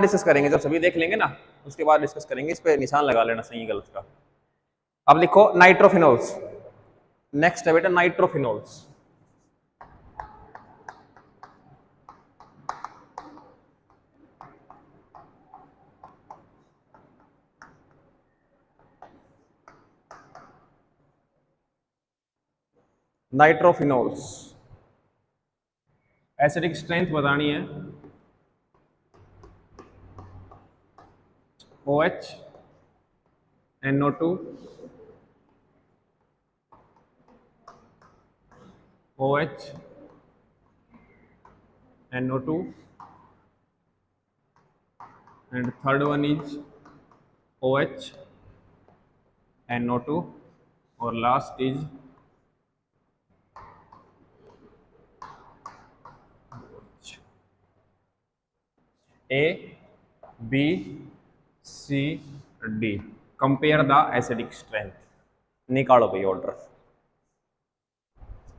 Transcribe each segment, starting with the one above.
Discuss करेंगे, जब सभी देख लेंगे ना उसके बाद डिस्कस करेंगे। इस पे निशान लगा लेना सही गलत का। अब लिखो नाइट्रोफिनोल्स। नेक्स्ट है बेटा नाइट्रोफिनोल्स। नाइट्रोफिनोल्स एसिडिक स्ट्रेंथ बतानी है। OH NO2 OH NO2 and third one is OH NO2 और last is A B C D। Compare the acidic strength. निकालो भाई ऑर्डर।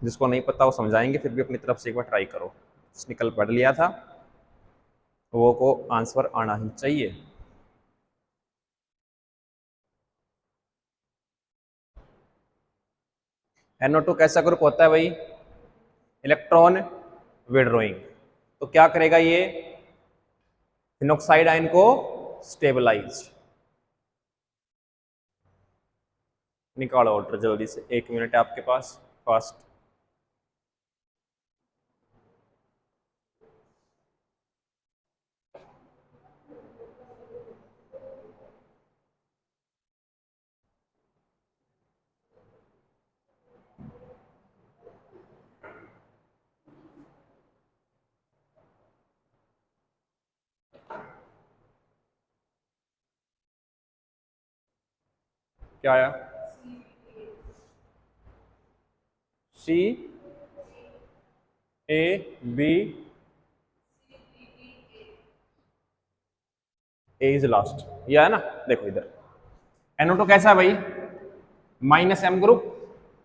जिसको नहीं पता वो समझाएंगे, फिर भी अपनी तरफ से एक बार ट्राई करो। निकल पढ़ लिया था वो को आंसर आना ही चाहिए। NO2 कैसा ग्रुप होता है भाई? Electron withdrawing. तो क्या करेगा ये? फिनोक्साइड आयन को स्टेबलाइज। निकालो ऑर्डर जल्दी से, 1 मिनट है आपके पास। फास्ट। क्या आया? C A B A is last. ये है ना, देखो इधर NO2 कैसा है भाई? -M group.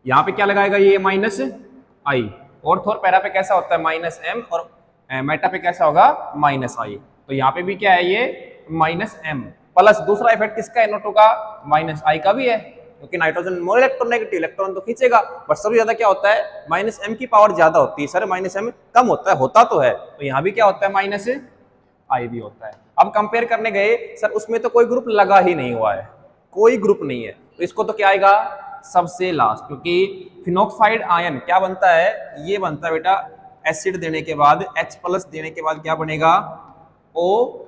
यहां पे क्या लगाएगा ये? -I। और पैरा पे कैसा होता है? -M। और मेटा पे कैसा होगा? -I। तो यहाँ पे भी क्या है ये? -M प्लस दूसरा इफेक्ट किसका? NO2 का -I का भी है, क्योंकि नाइट्रोजन मोर इलेक्ट्रोनेगेटिव, इलेक्ट्रॉन तो खींचेगा, बट सबसे ज्यादा क्या होता है? -M की पावर ज्यादा होती है। सर -M कम होता है, होता तो है। तो यहाँ भी क्या होता है? -I भी होता है। अब कंपेयर करने गए सर, उसमें तो कोई ग्रुप लगा ही नहीं हुआ है, कोई ग्रुप नहीं है, तो इसको तो क्या आएगा? सबसे लास्ट। क्योंकि फिनोक्साइड आयन क्या बनता है? ये बनता है बेटा एसिड देने के बाद H+ देने के बाद क्या बनेगा? O-।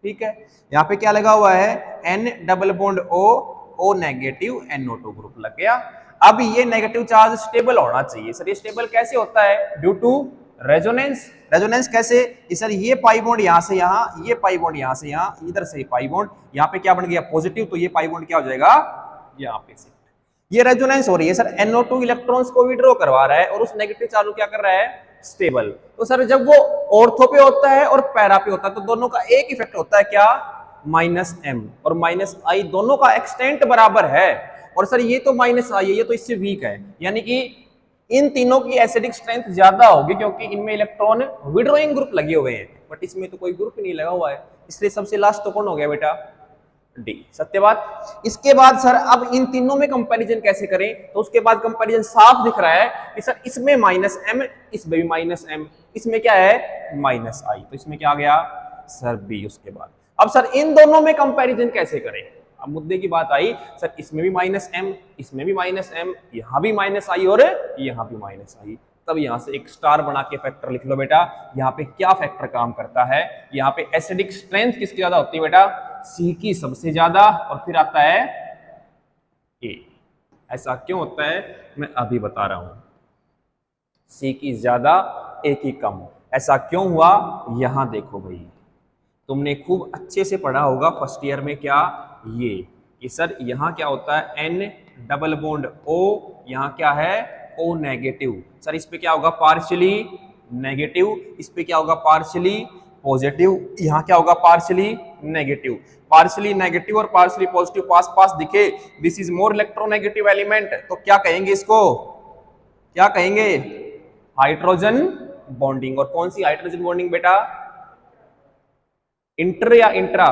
ठीक है, यहाँ पे क्या लगा हुआ है? N double bond O negative NO2 group लग गया। अब ये नेगेटिव चार्ज स्टेबल होना चाहिए। सर ये स्टेबल कैसे होता है? Due to resonance. रेजोनेंस कैसे? कि सर ये पाई बॉन्ड यहां से यहां, ये पाई बॉन्ड यहां से यहां, इधर से पाई बॉन्ड यहां पे क्या बन गया? पॉजिटिव। तो ये पाई बॉन्ड क्या हो जाएगा? यहां पे शिफ्ट। ये रेजोनेंस हो रही है सर, NO2 इलेक्ट्रॉन्स को विड्रॉ करवा रहा है और उस नेगेटिव चार्ज को क्या कर रहा है? स्टेबल। तो सर जब वो ऑर्थो पे होता है और पैरा पे होता है तो दोनों का एक इफेक्ट होता है, क्या? -M और -I दोनों का एक्सटेंट बराबर है। और सर ये तो -I है, ये तो इससे वीक है, यानी कि इन तीनों की एसिडिक स्ट्रेंथ ज्यादा होगी, क्योंकि इनमें इलेक्ट्रॉन विड्रॉइंग ग्रुप लगे हुए हैं, बट इसमें तो कोई ग्रुप नहीं लगा हुआ है। इसलिए सबसे लास्ट तो कौन हो गया बेटा? D। सत्य बात। इसके बाद सर अब इन तीनों में कंपैरिजन कैसे करें? तो उसके बाद कंपैरिजन साफ दिख रहा है कि सर इसमें -M, इसमें भी -M, इसमें क्या है? -I। तो इसमें क्या आ गया? Sir B। उसके बाद अब सर इन दोनों में कंपैरिजन कैसे करें? अब मुद्दे की बात आई, सर इसमें भी -M, इसमें भी -M, यहां भी -I और यहां भी -I। तब यहां से एक स्टार बना के फैक्टर लिख लो बेटा। यहां पे क्या फैक्टर काम करता है? यहां पे एसिडिक स्ट्रेंथ किसकी ज्यादा होती है बेटा? C की सबसे ज्यादा, और फिर आता है A। ऐसा क्यों होता है मैं अभी बता रहा हूं। C की ज्यादा, A की कम, ऐसा क्यों हुआ? यहां देखो भाई, तुमने खूब अच्छे से पढ़ा होगा फर्स्ट ईयर में, क्या ये कि सर यहाँ क्या होता है? N डबल बॉन्ड O, यहाँ क्या है? O negative. सर इस पे क्या होगा? Partially negative. इस पे क्या होगा? Partially positive. यहाँ क्या होगा? Partially negative. पार्शियली नेगेटिव और पार्शियली पॉजिटिव पास पास दिखे, this is more electronegative element, तो क्या कहेंगे इसको? क्या कहेंगे? Hydrogen bonding. और कौन सी हाइड्रोजन बॉन्डिंग बेटा? इंटर या इंट्रा?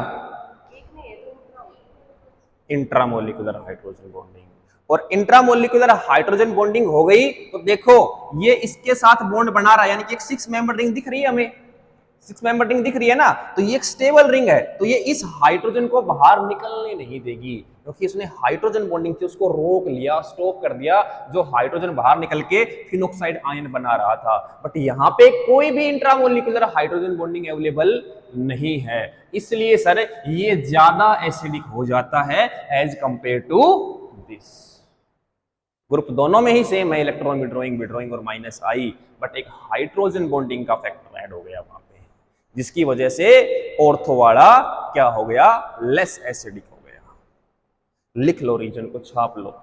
Intramolecular hydrogen bonding. और इंट्रामोलिकुलर हाइड्रोजन बॉन्डिंग हो गई तो देखो ये इसके साथ बॉन्ड बना रहा है, यानी कि एक 6 मेंबर रिंग दिख रही है हमें, 6 मेंबर रिंग दिख रही है ना, तो ये एक स्टेबल रिंग है, तो ये इस हाइड्रोजन को बाहर निकलने नहीं देगी, क्योंकि इसने हाइड्रोजन बॉन्डिंग थी उसको रोक लिया, स्टॉप कर दिया, जो हाइड्रोजन बाहर निकल के फिनोक्साइड आयन बना रहा था। बट यहाँ पे कोई भी इंट्रामोलिकुलर हाइड्रोजन बॉन्डिंग अवेलेबल नहीं है, इसलिए सर ये ज्यादा एसिडिक हो जाता है as compare to this. Group दोनों में ही सेम है, इलेक्ट्रॉन विड्रॉइंग विड्रॉइंग और माइनस आई, बट एक हाइड्रोजन बॉन्डिंग का फैक्टर ऐड हो गया वहां पे, जिसकी वजह से ऑर्थो वाला क्या हो गया, लेस एसिडिक हो गया। लिख लो रीजन को, छाप लो।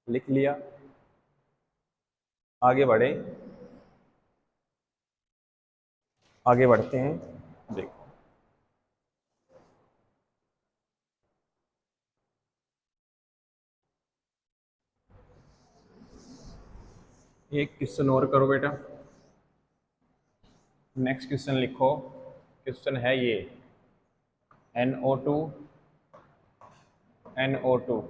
लिख लिया, आगे बढ़े, आगे बढ़ते हैं। देखो एक क्वेश्चन और करो बेटा, नेक्स्ट क्वेश्चन लिखो। क्वेश्चन है ये, NO2 NO2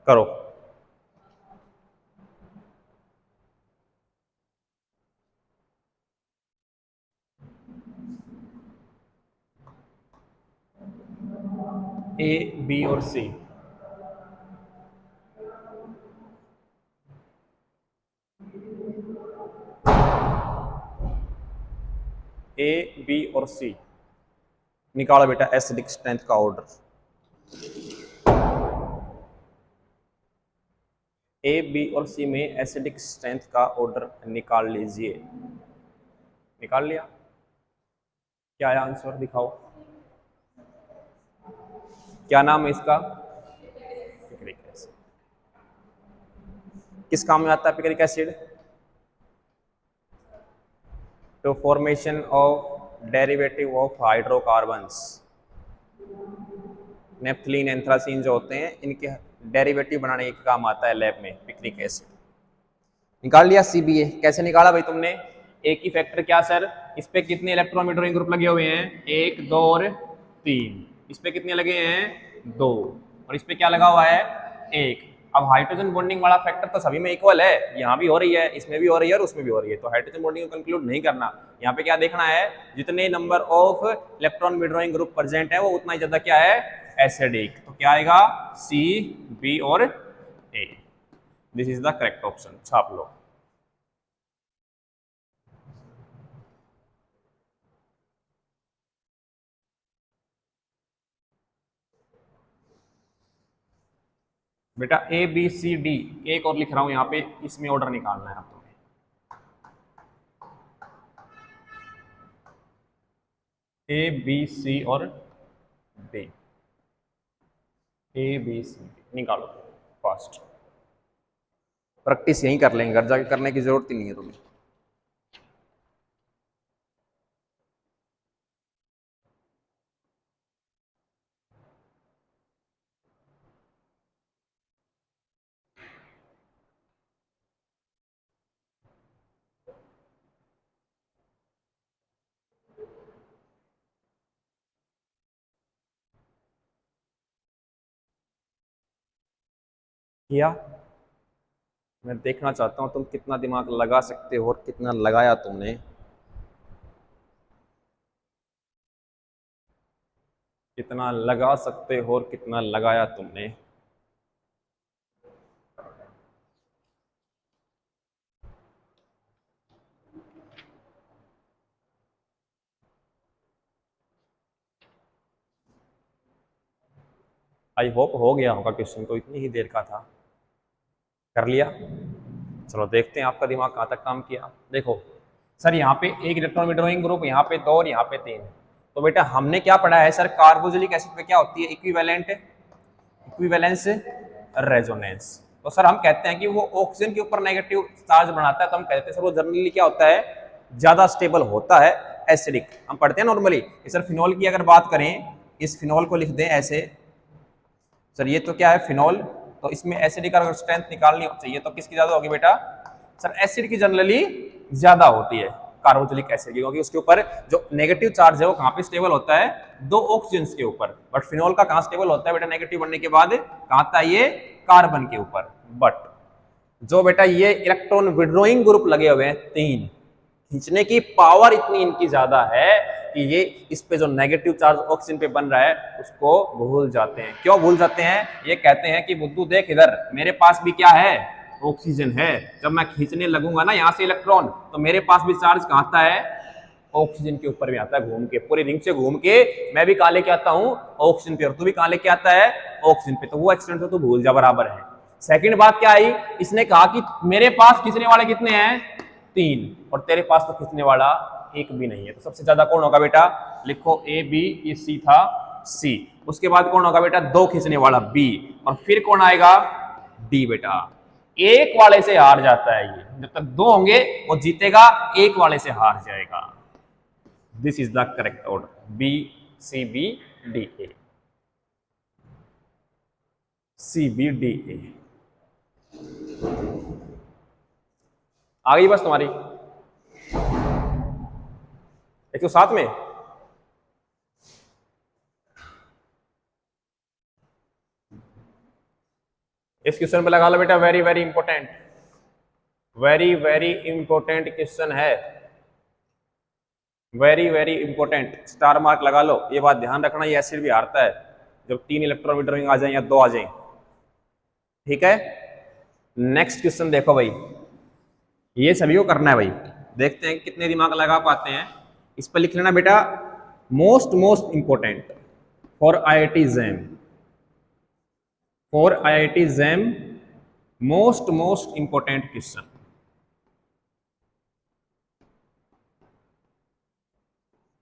करो। A, B और C, A, B और C निकालो बेटा एसिडिक स्ट्रेंथ का ऑर्डर। A, B और C में एसिडिक स्ट्रेंथ का ऑर्डर निकाल लीजिए। निकाल लिया? क्या आया आंसर, दिखाओ। क्या नाम है इसका, पिक्रिक एसिड। किस काम में आता है पिक्रिक एसिड, तो formation of derivative of hydrocarbons, naphthalene anthracene जो होते हैं इनके डेरिवेटिव बनाने के काम आता है लैब में पिक्रिक एसिड। निकाल लिया CBA, कैसे निकाला भाई तुमने, एक ही फैक्टर क्या सर, इस पे कितने इलेक्ट्रॉन विड्रॉइंग ग्रुप लगे हुए हैं, 1 2 और 3, इस पे कितने लगे हैं 2, और इस पे क्या लगा हुआ है 1। अब हाइड्रोजन बॉन्डिंग वाला फैक्टर तो सभी में इक्वल है, यहाँ भी हो रही है, इसमें भी हो रही है और उसमें भी हो रही है, तो हाइड्रोजन बॉन्डिंग को कंक्लूड नहीं करना। यहाँ पे क्या देखना है, जितने number of electron withdrawing group present है वो उतना ही ज्यादा क्या है एसिडिक, तो क्या आएगा C, B और A। This is the correct option, छाप लो। बेटा ABCD एक और लिख रहा हूं यहाँ पे, इसमें ऑर्डर निकालना है आप तुम्हें। ABC और D, ABCD निकालो फास्ट, प्रैक्टिस यहीं कर लेंगे, घर जाके करने की जरूरत ही नहीं है तुम्हें। किया, मैं देखना चाहता हूं तुम कितना दिमाग लगा सकते हो और कितना लगाया तुमने। कितना लगा सकते हो और कितना लगाया तुमने। आई होप हो गया होगा क्वेश्चन, तो इतनी ही देर का था, कर लिया। चलो देखते हैं आपका दिमाग कहाँ तक काम किया। देखो सर यहाँ पे एक इलेक्ट्रॉन विड्रॉइंग ग्रुप, यहाँ पे 2 और यहाँ पे 3 है, तो बेटा हमने क्या पढ़ा है सर, कार्बोक्सिलिक एसिड पे क्या होती है इक्विवेलेंट इक्विवेलेंस रेजोनेंस। तो सर हम कहते हैं कि वो ऑक्सीजन के ऊपर नेगेटिव चार्ज बनाता है, तो हम कहते हैं सर वो जनरली क्या होता है, ज्यादा स्टेबल होता है, एसिडिक। हम पढ़ते हैं नॉर्मली। सर फिनॉल की अगर बात करें, इस फिनॉल को लिख दें ऐसे, सर ये तो क्या है फिनॉल, तो इसमें एसिडिक अगर स्ट्रेंथ निकालनी चाहिए तो किसकी ज्यादा होगी बेटा, सर एसिड की जनरली ज्यादा होती है, कार्बोक्सिलिक एसिड की, क्योंकि उसके ऊपर जो नेगेटिव चार्ज है वो कहां पे स्टेबल होता है, दो ऑक्सीजन के ऊपर। बट फिनॉल का कहां स्टेबल होता है बेटा, नेगेटिव बनने के बाद कहां आता है ये, कार्बन के ऊपर। बट जो बेटा ये इलेक्ट्रॉन विड्रॉइंग ग्रुप लगे हुए हैं तीन, खींचने की पावर इतनी इनकी ज्यादा है कि ये इस पे जो नेगेटिव चार्ज ऑक्सीजन पे बन रहा है उसको भूल जाते हैं। क्यों भूल जाते हैं, ये कहते हैं कि बुद्धू देख इधर मेरे पास भी क्या है, ऑक्सीजन है, जब मैं खींचने लगूंगा ना यहाँ से इलेक्ट्रॉन, तो मेरे पास भी चार्ज कहाँ आता है, ऑक्सीजन के ऊपर भी आता है, घूम के पूरी रिंग से घूम के मैं भी कहाँ लेके आता हूँ, ऑक्सीजन पे, और तू भी कहाँ लेके आता है, ऑक्सीजन पे। तो वो एक्सीडेंट तो तू भूल जा, बराबर है। सेकंड बात क्या आई, इसने कहा कि मेरे पास खींचने वाले कितने हैं, तीन, और तेरे पास तो खींचने वाला एक भी नहीं है। तो सबसे ज्यादा कौन होगा बेटा, लिखो ए बी, ये सी था सी। उसके बाद कौन होगा बेटा, दो खींचने वाला बी, और फिर कौन आएगा, डी बेटा। एक वाले से हार जाता है ये, जब तक दो होंगे वो जीतेगा, एक वाले से हार जाएगा। This is the correct order, B C B D A, C B D A. आ गई बस तुम्हारी 107 में। इस क्वेश्चन पे लगा लो बेटा, very very important, very very important question है, very very important, star mark लगा लो। ये बात ध्यान रखना, ये एसिड भी हारता है जब तीन इलेक्ट्रॉन विड्रॉइंग आ जाए या दो आ जाए, ठीक है। नेक्स्ट क्वेश्चन देखो भाई, ये सभी को करना है भाई, देखते हैं कितने दिमाग लगा पाते हैं। इस पर लिख लेना बेटा, most most important for IIT jam, for IIT jam most most important question.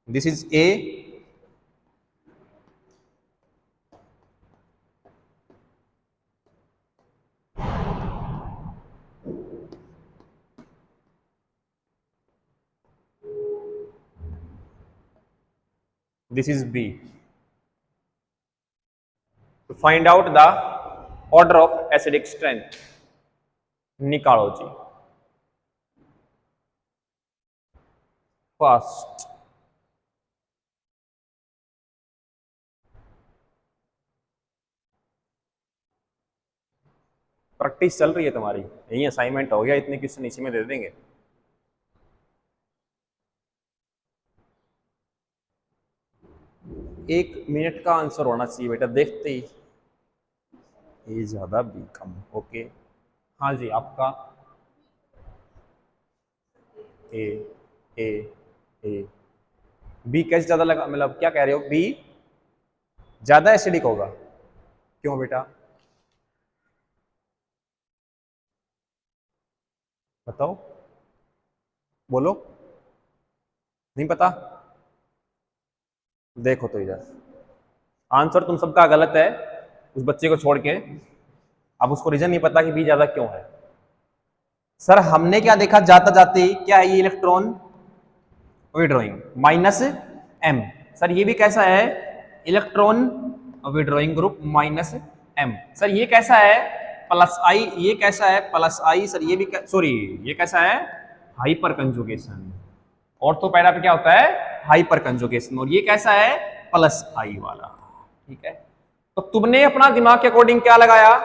This is a, this is B. To find out the order of acidic strength, निकालो जी। फर्स्ट प्रैक्टिस चल रही है तुम्हारी, यही असाइनमेंट हो गया, इतने क्वेश्चन इसी में दे देंगे। एक मिनट का आंसर होना चाहिए बेटा, देखते ही ए ज्यादा बी कम, ओके। हाँ जी आपका ए ए ए, बी कैसे ज्यादा लगा, मतलब क्या कह रहे हो, बी ज्यादा एसिडिक होगा, क्यों बेटा बताओ, बोलो, नहीं पता, देखो तो इधर आंसर तुम सबका गलत है, उस बच्चे को छोड़ के। अब उसको रीजन नहीं पता कि बी ज्यादा क्यों है। सर हमने क्या देखा, जाता जाते क्या है ये electron withdrawing minus M. Sir ये भी कैसा है, electron withdrawing group minus M. Sir ये कैसा है, प्लस आई, ये कैसा है प्लस आई। सर ये भी सॉरी ये कैसा है, हाइपर कंजुगेशन। ऑर्थो पैरा पे क्या होता है, हाइपर कंजुगेशन, और ये कैसा है, प्लस आई वाला, ठीक है। तो तुमने अपना दिमाग के अकॉर्डिंग क्या लगाया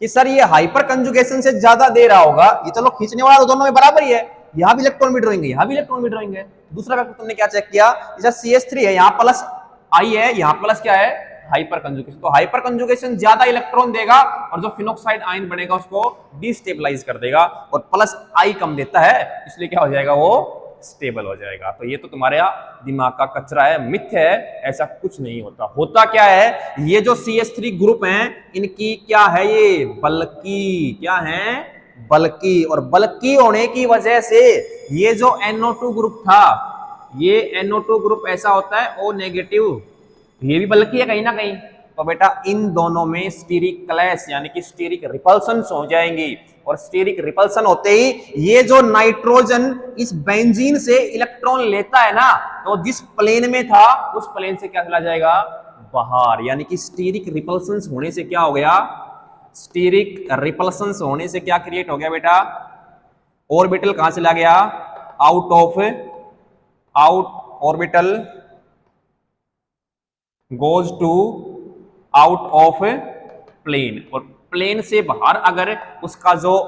कि सर ये हाइपर कंजुगेशन से ज्यादा दे रहा होगा, ये चलो खींचने वाला तो दोनों में बराबर ही है, यहां भी इलेक्ट्रॉन विड्रॉइंग है, यहां भी इलेक्ट्रॉन विड्रॉइंग है। दूसरा फैक्टर तुमने क्या चेक किया, जैसे CH3 है, यहां प्लस आई है, यहां प्लस क्या है, हाइपर कंजुगेशन। तो हाइपर कंजुगेशन ज्यादा इलेक्ट्रॉन देगा और जो फिनोक्साइड आयन बनेगा उसको डिस्टेबलाइज कर देगा, और प्लस आई कम देता है, इसलिए क्या हो जाएगा, वो स्टेबल हो जाएगा। तो ये तो तुम्हारे दिमाग का कचरा है, मिथ्य है, ऐसा कुछ नहीं होता। होता क्या है, ये जो CH3 ग्रुप हैं इनकी क्या है, ये बल्की, क्या है, बल्की, और बल्की होने की वजह से ये जो NO2 ग्रुप था, ये NO2 ग्रुप ऐसा होता है O नेगेटिव, ये भी बल्की है कहीं ना कहीं, तो बेटा इन दोनों में स्टीरिक क्लैश यानी कि स्टीरिक रिपल्सन हो जाएंगी, और स्टीरिक रिपल्सन होते ही ये जो नाइट्रोजन इस बेंजीन से इलेक्ट्रॉन लेता है ना, तो जिस प्लेन में था उस प्लेन से क्या चला जाएगा, बाहर। यानी कि स्टीरिक रिपल्सन होने से क्या हो गया, स्टीरिक रिपल्सन होने से क्या क्रिएट हो गया बेटा, ऑर्बिटल कहां चला गया, out orbital goes to out of plane, और प्लेन से बाहर अगर उसका जो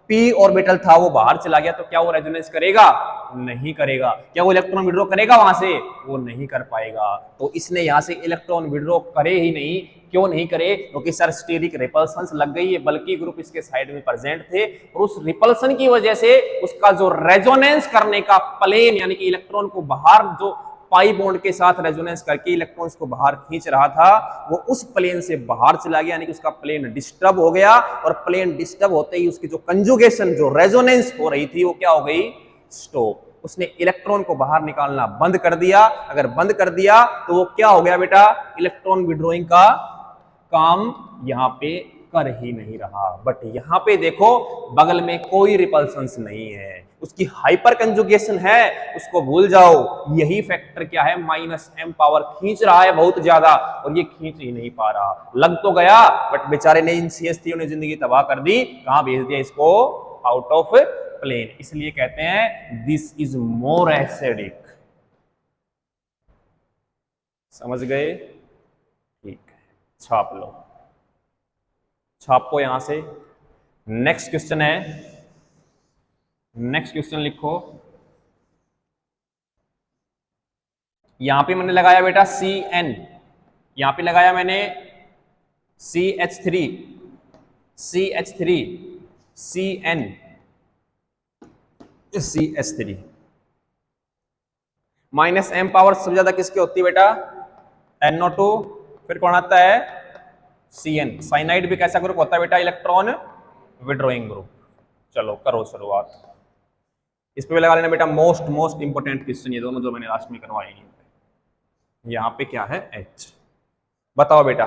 पी ऑर्बिटल था वो बाहर चला गया तो क्या वो रेजोनेंस करेगा, नहीं करेगा। क्या वो इलेक्ट्रॉन विड्रॉ करेगा वहां से, वो नहीं कर पाएगा। तो इसने यहां से इलेक्ट्रॉन विड्रॉ करे ही नहीं। क्यों नहीं करे, क्योंकि सर स्टीरिक रिपल्सन लग गई है, बल्कि ग्रुप इसके साइड में प्रेजेंट थे, और उस रिपल्सन की वजह से उसका जो रेजोनेंस करने का प्लेन यानी कि इलेक्ट्रॉन को बाहर जो पाई बॉन्ड के साथ रेजोनेंस करके इलेक्ट्रॉन्स को बाहर खींच रहा था, वो उस प्लेन से बाहर चला गया, यानी कि उसका प्लेन डिस्टर्ब हो गया, और प्लेन डिस्टर्ब होते ही उसकी जो कंजुगेशन जो रेजोनेंस हो रही थी वो क्या हो गई, स्टॉप। उसने इलेक्ट्रॉन को बाहर निकालना बंद कर दिया। अगर बंद कर दिया तो वो क्या हो गया बेटा, इलेक्ट्रॉन विड्रॉइंग का काम यहां पे कर ही नहीं रहा। बट यहां पे देखो बगल में कोई रिपल्सन नहीं है, उसकी हाइपर कंजुगेशन है, उसको भूल जाओ। यही फैक्टर क्या है, -m पावर खींच रहा है बहुत ज्यादा, और ये खींच ही नहीं पा रहा। लग तो गया बट बेचारे ने इन CH3 ने जिंदगी तबाह कर दी। कहां भेज दिया इसको, आउट ऑफ प्लेन। इसलिए कहते हैं दिस इज मोर एसिडिक। समझ गए, ठीक है, छाप लो, छापो यहां से। नेक्स्ट क्वेश्चन है, नेक्स्ट क्वेश्चन लिखो। यहां पे मैंने लगाया बेटा Cn, यहां पे लगाया मैंने CH3 Cn CH3 -m power सबसे ज्यादा किसकी होती है बेटा, NO2। फिर कौन आता है, Cn। साइनाइड भी कैसा ग्रुप होता है बेटा, इलेक्ट्रॉन विड्रॉइंग ग्रुप। चलो करो शुरुआत। इस पे लगा लेना बेटा मोस्ट इंपोर्टेंट क्वेश्चन, ये दोनों जो मैंने लास्ट में करवाए हैं। यहां पे क्या है, H। बताओ बेटा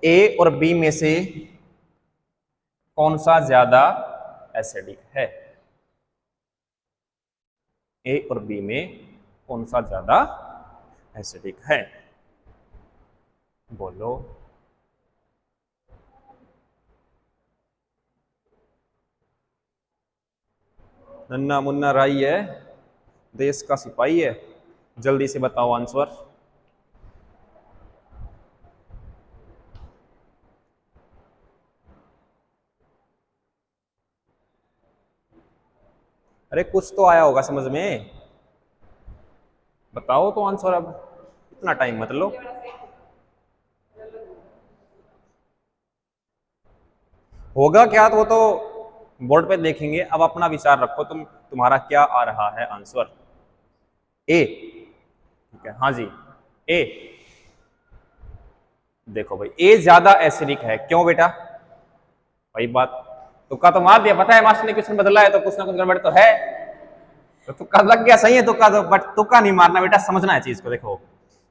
A और B में से कौन सा ज्यादा एसिडिक है, A और B में कौन सा ज्यादा एसिडिक है, बोलो। नन्ना मुन्ना राई है, देश का सिपाही है, जल्दी से बताओ आंसर। अरे कुछ तो आया होगा समझ में, बताओ तो आंसर। अब इतना टाइम मत लो। होगा क्या तो वो तो बोर्ड पे देखेंगे। अब अपना विचार रखो, तुम्हारा क्या आ रहा है आंसर, ए। ठीक है, हाँ जी, ए। देखो भाई ए ज्यादा एसिडिक है, क्यों बेटा, वही बात, तुक्का तो मार दिया। पता है मास्टर ने क्वेश्चन बदला है तो कुछ ना कुछ गड़बड़ तो है, तो तुक्का लग गया, सही है तुक्का तो, बट तुक्का नहीं मारना बेटा, समझना है चीज को। देखो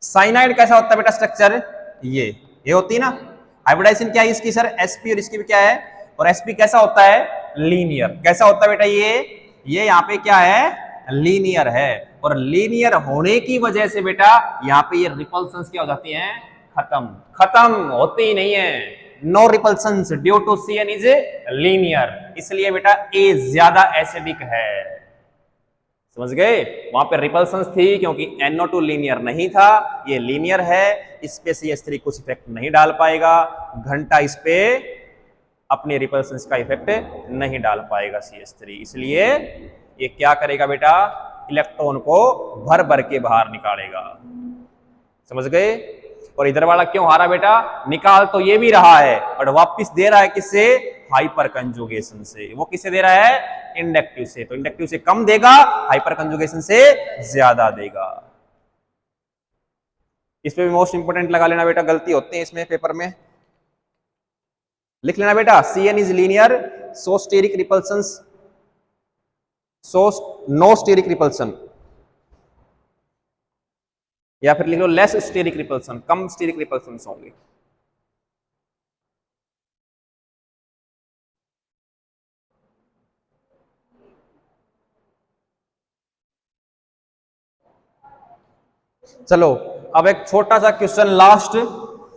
साइनाइड कैसा होता है बेटा स्ट्रक्चर, ये होती है ना। हाइब्रिडाइजेशन क्या है इसकी सर, sp, और इसकी भी क्या है, और sp कैसा होता है, लीनियर। कैसा होता है बेटा ये यहाँ पे क्या है, लीनियर है। और लीनियर होने की वजह से बेटा यहाँ पे ये रिपल्सन्स क्या हो जाती हैं, खत्म होती ही नहीं है। No repulsions due to Cn is linear. इसलिए बेटा ए ज्यादा एसिडिक है, समझ गए। वहां पे रिपल्सन्स थी क्योंकि NO2 लीनियर नहीं था, ये लीनियर है। इस पे CH3 कुछ इफेक्ट नहीं डाल पाएगा, घंटा इस पे अपने रिपल्सन्स का इफेक्ट नहीं डाल पाएगा CH3। इसलिए ये क्या करेगा बेटा, इलेक्ट्रॉन को भर भर के बाहर निकालेगा, समझ गए। और इधर वाला क्यों हारा बेटा, निकाल तो ये भी रहा है बट वापस दे रहा है किससे, हाइपर कंजुगेशन से। वो किससे दे रहा है, इंडक्टिव से। तो इंडक्टिव से कम देगा, हाइपर कंजुगेशन से ज्यादा देगा। इस पे भी मोस्ट इंपोर्टेंट लगा लेना बेटा, गलती होते हैं इसमें पेपर में। लिख लेना बेटा Cn is linear, so steric repulsion, so no steric repulsion, या फिर लिख लो लेस स्टेरिक रिपल्सन, कम स्टेरिक रिपल्सन होंगे। चलो अब एक छोटा सा क्वेश्चन लास्ट,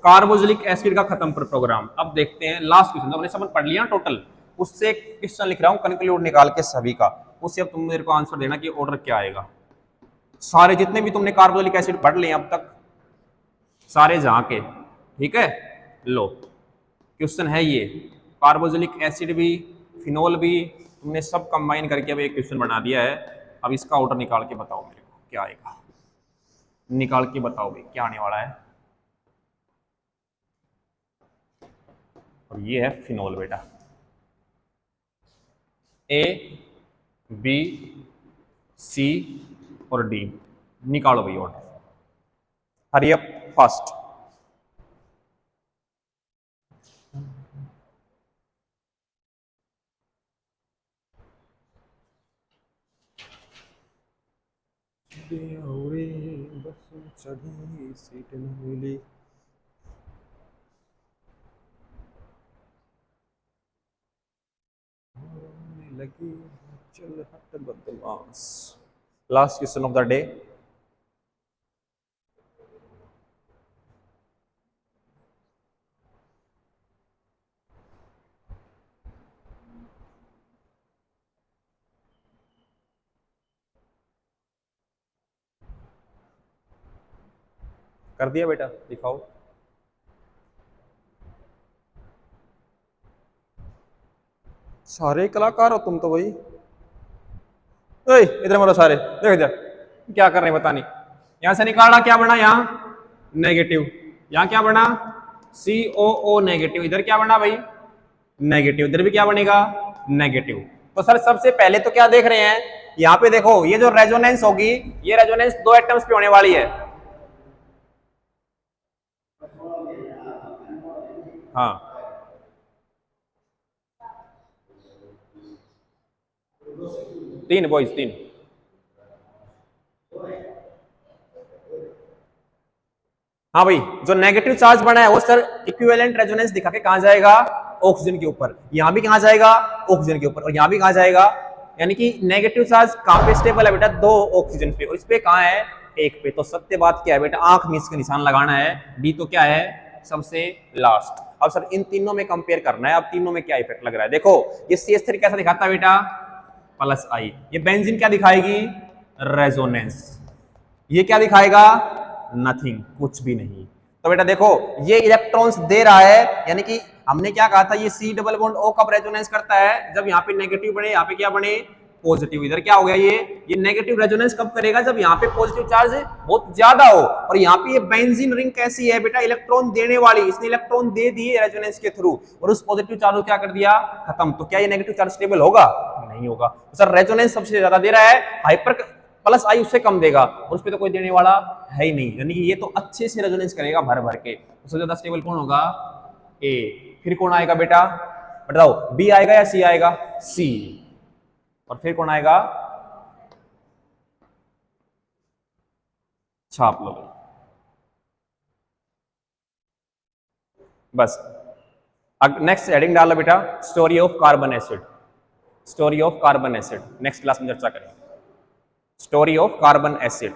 कार्बोक्सिलिक एसिड का खत्म पर प्रोग्राम। अब देखते हैं लास्ट क्वेश्चन, तो हमने सब पढ़ लिया टोटल, उससे एक क्वेश्चन लिख रहा हूं कंक्लूड निकाल के सभी का, उससे अब तुम मेरे को आंसर देना कि ऑर्डर क्या आएगा। सारे जितने भी तुमने कार्बोक्सिलिक एसिड पढ़ लिए अब तक, सारे जहां के, ठीक है। लो क्वेश्चन है ये, कार्बोक्सिलिक एसिड भी फिनोल भी तुमने सब कंबाइन करके अब एक क्वेश्चन बना दिया है। अब इसका ऑर्डर निकाल के बताओ मेरे को क्या आएगा, निकाल के बताओ भाई क्या आने वाला है। और ये है फिनोल बेटा, ए बी सी और डी, निकालो भाई ऑर्डर, हरी अप फास्ट। बस चढ़ी सीट न मिली, लगी चल हट बदमाश। Last question of the day, कर दिया बेटा, दिखाओ। सारे कलाकार हो तुम तो भाई। इधर मरो सारे, देखो इधर क्या कर रहे हैं पता नहीं। यहां से निकाला क्या बना, यहाँ नेगेटिव, यहाँ क्या बना COO नेगेटिव, इधर क्या बना भाई नेगेटिव, इधर भी क्या बनेगा नेगेटिव। तो सर सबसे पहले तो क्या देख रहे हैं, यहाँ पे देखो ये जो रेजोनेंस होगी, ये रेजोनेंस दो एटम्स पे होने वाली है। हाँ तीन बॉयज, तीन। हाँ भाई जो नेगेटिव चार्ज बना है वो सर इक्विवेलेंट रेजोनेंस दिखा के कहां जाएगा, ऑक्सीजन के ऊपर। यहां भी कहां जाएगा, ऑक्सीजन के ऊपर, और यहां भी कहां जाएगा, यानी कि नेगेटिव चार्ज कहां पे स्टेबल है बेटा, दो ऑक्सीजन पे, और इस पे कहां है, एक पे। तो सत्य बात क्या है बेटा, आंख में इसका निशान लगाना है, डी तो क्या है सबसे लास्ट। अब सर इन तीनों में कंपेयर करना है, अब तीनों में क्या इफेक्ट लग रहा है। देखो ये CH3 कैसा दिखाता है बेटा, प्लस आई। ये बेंजीन क्या दिखाएगी, रेजोनेंस। ये क्या दिखाएगा, नथिंग, कुछ भी नहीं। तो बेटा देखो ये इलेक्ट्रॉन्स दे रहा है, यानी कि हमने क्या कहा था, ये C डबल बॉन्ड O कब रेजोनेंस करता है, जब यहाँ पे नेगेटिव बने, यहाँ पे क्या बने पॉजिटिव। इधर क्या हो गया, ये नेगेटिव रेजोनेंस कब करेगा, जब यहाँ पे पॉजिटिव चार्ज बहुत ज्यादा हो। और यहाँ पे ये बेंजीन रिंग कैसी है बेटा, इलेक्ट्रॉन देने वाली, इसने इलेक्ट्रॉन दे दिए रेजोनेंस के थ्रू, और उस पॉजिटिव चार्ज को क्या कर दिया, खत्म। तो क्या ये नेगेटिव चार्ज स्टेबल होगा, नहीं होगा। तो सर रेजोनेंस सबसे ज्यादा दे रहा है, हाइपर प्लस आई उससे कम देगा, और उस पर तो कोई देने वाला है ही नहीं, यानी कि ये तो अच्छे से रेजोनेंस करेगा भर भर के। सबसे ज्यादा स्टेबल कौन होगा, ए। फिर कौन आएगा बेटा, बताओ, बी आएगा या सी आएगा, सी। और फिर कौन आएगा, छाप लो बस। अब नेक्स्ट हेडिंग डालो बेटा, story of carbon acid, story of carbon acid, next class में चर्चा करेंगे स्टोरी ऑफ कार्बन एसिड।